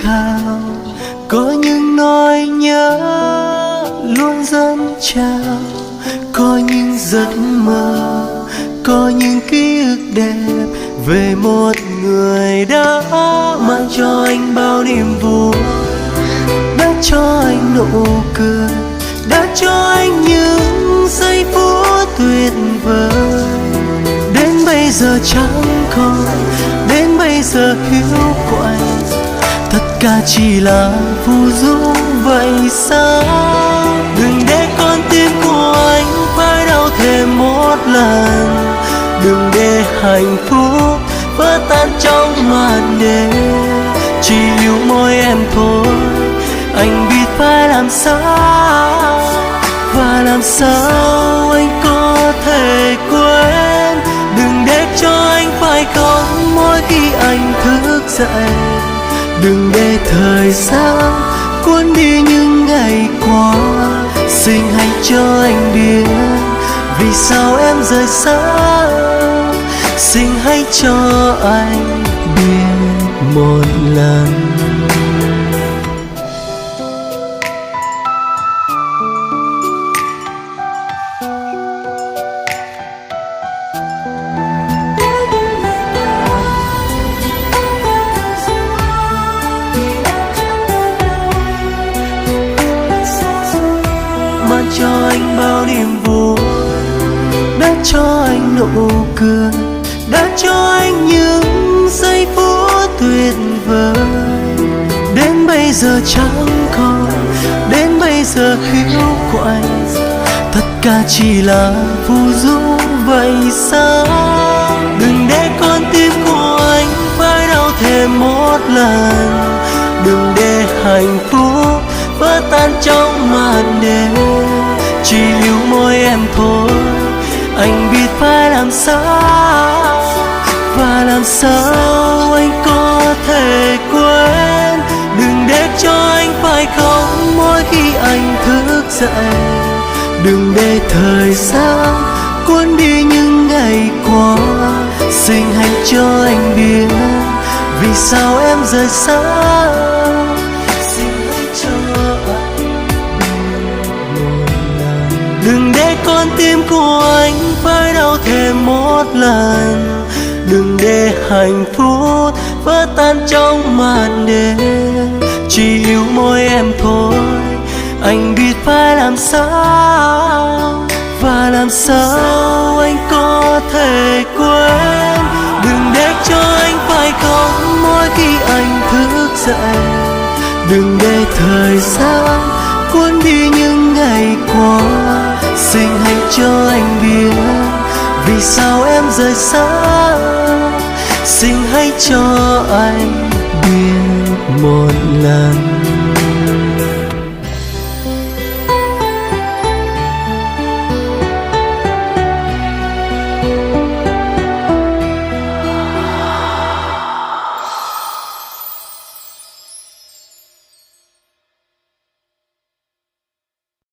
khao, có những nỗi nhớ luôn dâng trào, có những giấc mơ, có những ký ức đẹp về một người đã mang cho anh bao niềm vui, đã cho anh nụ cười, đã cho anh những giây phút tuyệt vời. Đến bây giờ chẳng còn, đến bây giờ hiu quạnh, tất cả chỉ là phù du vậy sao? Đừng để con tim của anh phải đau thêm một lần, đừng để hạnh phúc vỡ tan trong màn đêm. Chỉ yêu mỗi em thôi, anh biết phải làm sao, và làm sao anh có thể quên. Đừng để cho anh phải khóc mỗi khi anh thức dậy, đừng để thời gian cuốn đi những ngày qua. Xin hãy cho anh biết vì sao em rời xa, xin hãy cho anh biết một lần. Mang cho anh bao niềm vui, đã cho anh nụ cười, đã cho anh những giây phút tuyệt vời. Đến bây giờ chẳng còn, đến bây giờ hiu quạnh, tất cả chỉ là phù du vậy sao? Đừng để con tim của anh phải đau thêm một lần, đừng để hạnh phúc vỡ tan trong màn đêm. Chỉ yêu mỗi em thôi, anh biết phải làm sao, và làm sao anh có thể quên. Đừng để cho anh phải khóc mỗi khi anh thức dậy, đừng để thời gian cuốn đi những ngày qua. Xin hãy cho anh biết vì sao em rời xa, xin hãy cho anh biết một lần. Đừng để con tim của anh phải đau thêm một lần, đừng để hạnh phúc vỡ tan trong màn đêm. Chỉ yêu mỗi em thôi, anh biết phải làm sao, và làm sao anh có thể quên. Đừng để cho anh phải khóc mỗi khi anh thức dậy, đừng để thời gian cuốn đi những ngày qua. Xin hãy cho anh biết vì sao em rời xa, xin hãy cho anh biết một lần.